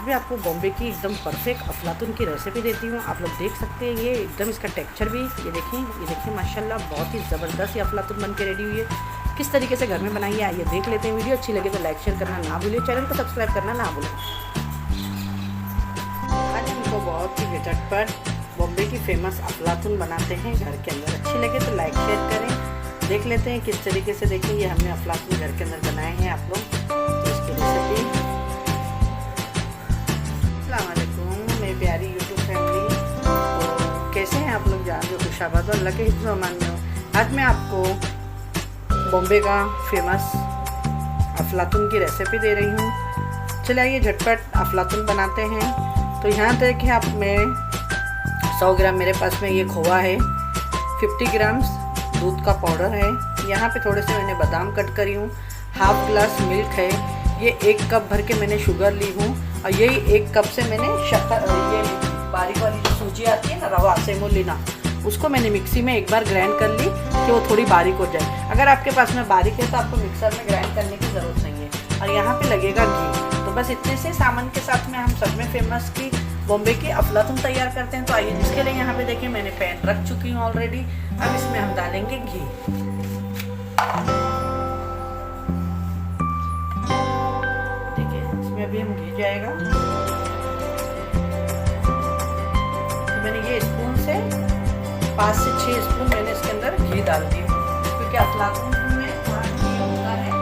मैं आपको बॉम्बे की एकदम परफेक्ट अफलातून की रेसिपी देती हूँ। आप लोग देख सकते हैं ये एकदम इसका टेक्सचर भी ये देखें माशाल्लाह बहुत ही ज़बरदस्त ये अफलातून बन के रेडी हुई है। किस तरीके से घर में बनाइए आइए देख लेते हैं। वीडियो अच्छी लगे तो लाइक शेयर करना ना भूलिए, चैनल को सब्सक्राइब करना ना भूलें। आज हमको बहुत ही झटपट बॉम्बे की फेमस अफलातून बनाते हैं घर के अंदर। अच्छी लगे तो लाइक शेयर करें। देख लेते हैं किस तरीके से। देखिए ये हमने अफलातून घर के अंदर बनाए हैं आप लोग। तो इसकी रेसिपी मेरी प्यारी यूट्यूब फैमिली, तो कैसे हैं आप लोग? जान जो खुशाबाद और अल्लाह के हिफ्ज़ अमान में हो। आज मैं आपको बॉम्बे का फेमस अफलातून की रेसिपी दे रही हूँ। चलिए आइए झटपट अफलातून बनाते हैं। तो यहाँ देखिए आप में 100 ग्राम मेरे पास में ये खोआ है, 50 ग्राम दूध का पाउडर है, यहाँ पे थोड़े से मैंने बादाम कट करी हूँ, हाफ ग्लास मिल्क है, ये 1 कप भर के मैंने शुगर ली हूँ और यही 1 कप से मैंने शक्कर, ये बारीक वाली जो सूजी आती है ना रवा सेमोलिना, उसको मैंने मिक्सी में एक बार ग्राइंड कर ली कि वो थोड़ी बारीक हो जाए। अगर आपके पास में बारीक है तो आपको मिक्सर में ग्राइंड करने की ज़रूरत नहीं है। और यहाँ पे लगेगा घी। तो बस इतने से सामान के साथ में हम सब में फेमस की बॉम्बे की अफलातून तैयार करते हैं। तो आइए जिसके लिए यहाँ पे देखिए मैंने पैन रख चुकी हूँ ऑलरेडी। अब इसमें हम डालेंगे घी। देखिए इसमें अभी हम घी जाएगा। तो मैंने ये स्पून से 5 से 6 स्पून मैंने इसके अंदर घी डाल दिया, क्योंकि अफलातून में थोड़ा घी होता है। तो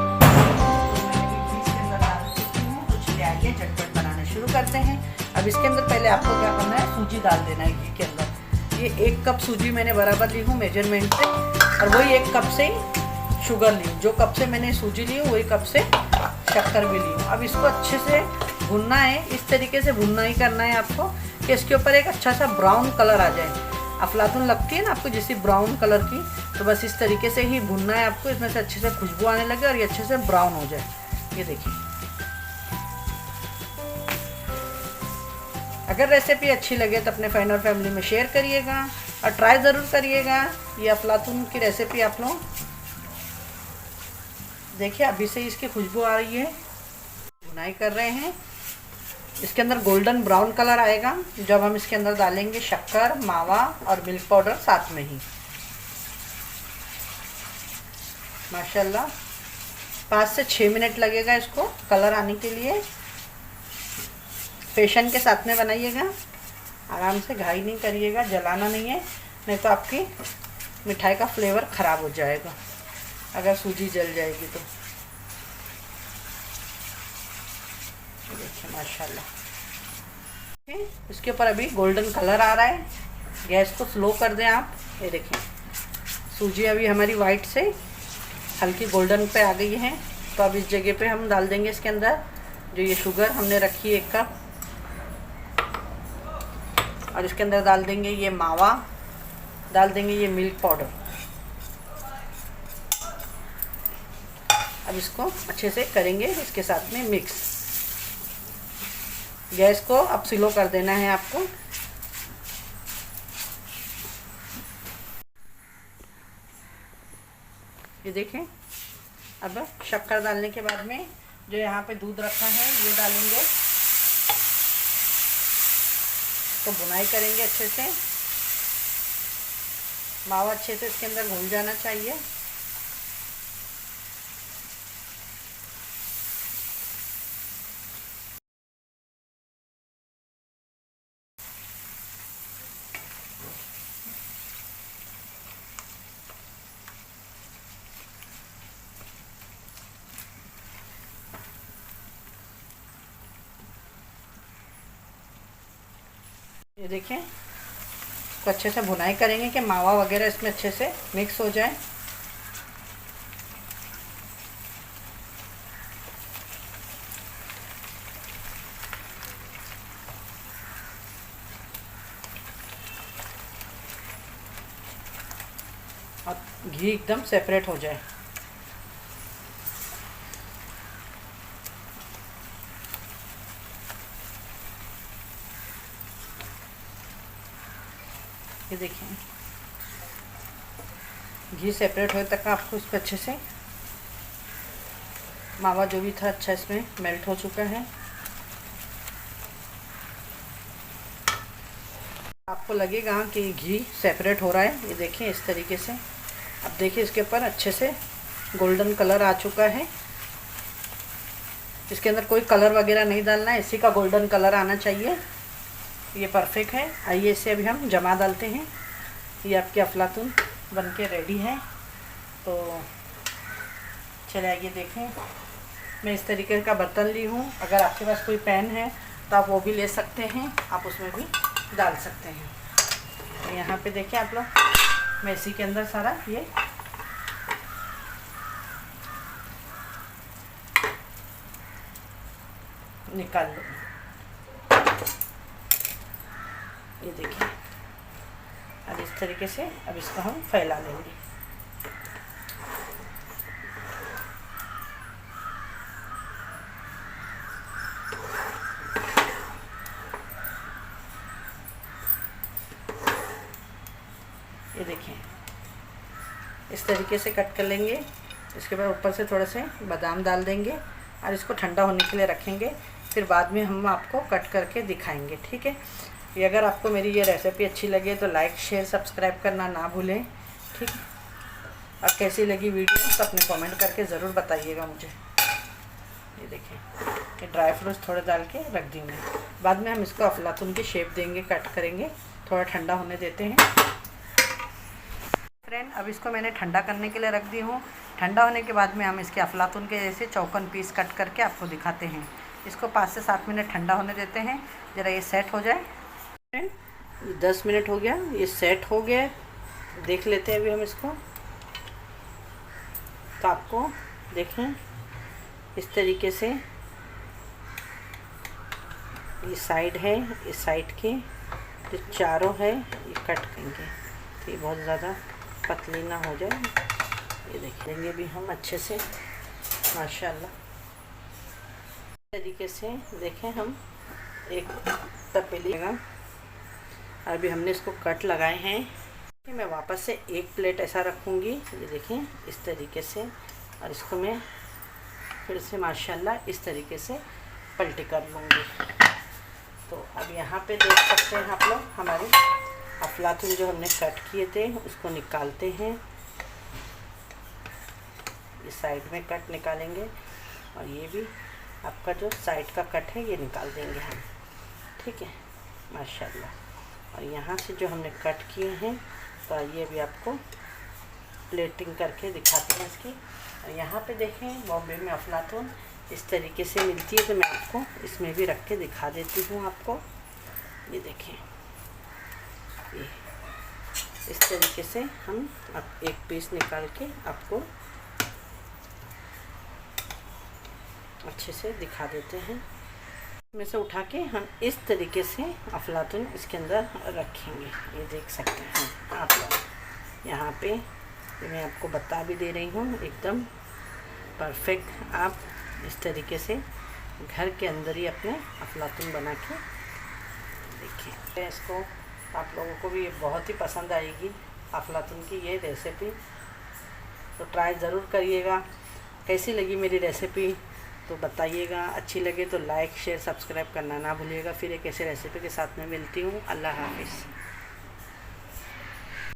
मैंने घी इसके अंदर डाल चुकी हूँ। तो चलिए आइए झटपट बनाना शुरू करते हैं। अब इसके अंदर पहले आपको क्या करना है, सूजी डाल देना है घी के अंदर। ये 1 कप सूजी मैंने बराबर ली हूँ मेजरमेंट से, और वही 1 कप से शुगर ली हूँ। जो कप से मैंने सूजी ली हूँ वही कप से शक्कर भी ली हूँ। अब इसको अच्छे से भुनना है। इस तरीके से भुनना ही करना है आपको कि इसके ऊपर एक अच्छा सा ब्राउन कलर आ जाए। अफलातून लगती है ना आपको जैसी ब्राउन कलर की, तो बस इस तरीके से ही भुनना है आपको। इसमें से अच्छे से खुशबू आने लगे और ये अच्छे से ब्राउन हो जाए। ये देखिए। अगर रेसिपी अच्छी लगे तो अपने फ्रेंड और फैमिली में शेयर करिएगा और ट्राई ज़रूर करिएगा ये अफलातून की रेसिपी आप लोग। देखिए अभी से इसकी खुशबू आ रही है। भुनाई कर रहे हैं। इसके अंदर गोल्डन ब्राउन कलर आएगा जब हम इसके अंदर डालेंगे शक्कर, मावा और मिल्क पाउडर साथ में ही। माशाल्लाह 5 से 6 मिनट लगेगा इसको कलर आने के लिए। पेशेंस के साथ में बनाइएगा, आराम से, घाई नहीं करिएगा, जलाना नहीं है, नहीं तो आपकी मिठाई का फ्लेवर ख़राब हो जाएगा अगर सूजी जल जाएगी तो। देखिए माशाल्लाह इसके ऊपर अभी गोल्डन कलर आ रहा है। गैस को स्लो कर दें आप। ये देखें सूजी अभी हमारी वाइट से हल्की गोल्डन पे आ गई है। तो अब इस जगह पे हम डाल देंगे इसके अंदर जो ये शुगर हमने रखी है 1 कप, और इसके अंदर डाल देंगे ये मावा, डाल देंगे ये मिल्क पाउडर। अब इसको अच्छे से करेंगे इसके साथ में मिक्स। गैस को अब स्लो कर देना है आपको। ये देखें। अब शक्कर डालने के बाद में जो यहाँ पे दूध रखा है ये डालेंगे। तो भुनाई करेंगे अच्छे से। मावा अच्छे से इसके अंदर घुल जाना चाहिए। ये देखें तो अच्छे से भुनाई करेंगे कि मावा वगैरह इसमें अच्छे से मिक्स हो जाए। और घी एकदम सेपरेट हो जाए। ये देखिए घी सेपरेट होने तक आपको इसको अच्छे से, मावा जो भी था अच्छा इसमें मेल्ट हो चुका है। आपको लगेगा कि घी सेपरेट हो रहा है। ये देखिए इस तरीके से। अब देखिए इसके ऊपर अच्छे से गोल्डन कलर आ चुका है। इसके अंदर कोई कलर वगैरह नहीं डालना है, इसी का गोल्डन कलर आना चाहिए। ये परफेक्ट है। आइए इसे अभी हम जमा डालते हैं। ये आपकी अफलातून बन के रेडी है। तो चले आइए देखें। मैं इस तरीके का बर्तन ली हूँ। अगर आपके पास कोई पैन है तो आप वो भी ले सकते हैं, आप उसमें भी डाल सकते हैं। तो यहाँ पे देखिए आप लोग, मैं इसी के अंदर सारा ये निकाल लूँ। ये देखिए अब इस तरीके से अब इसको हम फैला लेंगे। ये देखिए इस तरीके से कट कर लेंगे। इसके बाद ऊपर से थोड़े से बादाम डाल देंगे और इसको ठंडा होने के लिए रखेंगे। फिर बाद में हम आपको कट करके दिखाएंगे, ठीक है। ये अगर आपको मेरी ये रेसिपी अच्छी लगे तो लाइक शेयर सब्सक्राइब करना ना भूलें, ठीक है। और कैसी लगी वीडियो तो अपने कमेंट करके ज़रूर बताइएगा मुझे। ये देखिए ये ड्राई फ्रूट्स थोड़े डाल के रख दी मैं। बाद में हम इसको अफलातून की शेप देंगे, कट करेंगे। थोड़ा ठंडा होने देते हैं फ्रेंड। अब इसको मैंने ठंडा करने के लिए रख दी हूँ। ठंडा होने के बाद में हम इसके अफलातून के जैसे चौकोन पीस कट करके आपको दिखाते हैं। इसको 5 से 7 मिनट ठंडा होने देते हैं, ज़रा ये सेट हो जाए। 10 मिनट हो गया, ये सेट हो गया। देख लेते हैं अभी हम इसको। तो आपको देखें इस तरीके से ये साइड है, इस साइड के जो चारों है ये कट करेंगे तो ये बहुत ज़्यादा पतली ना हो जाए। ये देखेंगे भी हम अच्छे से माशाल्लाह। इस तरीके से देखें हम एक तपेली का अभी हमने इसको कट लगाए हैं। मैं वापस से एक प्लेट ऐसा रखूँगी, ये देखें इस तरीके से। और इसको मैं फिर से माशाल्लाह इस तरीके से पलटी कर लूँगी। तो अब यहाँ पे देख सकते हैं आप लोग, हमारे अफलातून जो हमने कट किए थे उसको निकालते हैं। इस साइड में कट निकालेंगे और ये भी आपका जो साइड का कट है ये निकाल देंगे हम, ठीक है माशाल्लाह। और यहाँ से जो हमने कट किए हैं तो ये भी आपको प्लेटिंग करके दिखाते हैं इसकी। और यहाँ पे देखें बॉम्बे में अफलातून इस तरीके से मिलती है, तो मैं आपको इसमें भी रख के दिखा देती हूँ आपको। ये देखें ये इस तरीके से हम अब एक पीस निकाल के आपको अच्छे से दिखा देते हैं। में से उठा के हम इस तरीके से अफलातून इसके अंदर रखेंगे। ये देख सकते हैं आप लोग यहाँ पे, मैं आपको बता भी दे रही हूँ एकदम परफेक्ट। आप इस तरीके से घर के अंदर ही अपने अफलातून बना के देखिए। इसको आप लोगों को भी बहुत ही पसंद आएगी अफलातून की ये रेसिपी, तो ट्राई ज़रूर करिएगा। कैसी लगी मेरी रेसिपी तो बताइएगा। अच्छी लगे तो लाइक शेयर सब्सक्राइब करना ना भूलिएगा। फिर एक ऐसे रेसिपी के साथ में मिलती हूँ। अल्लाह हाफिज़।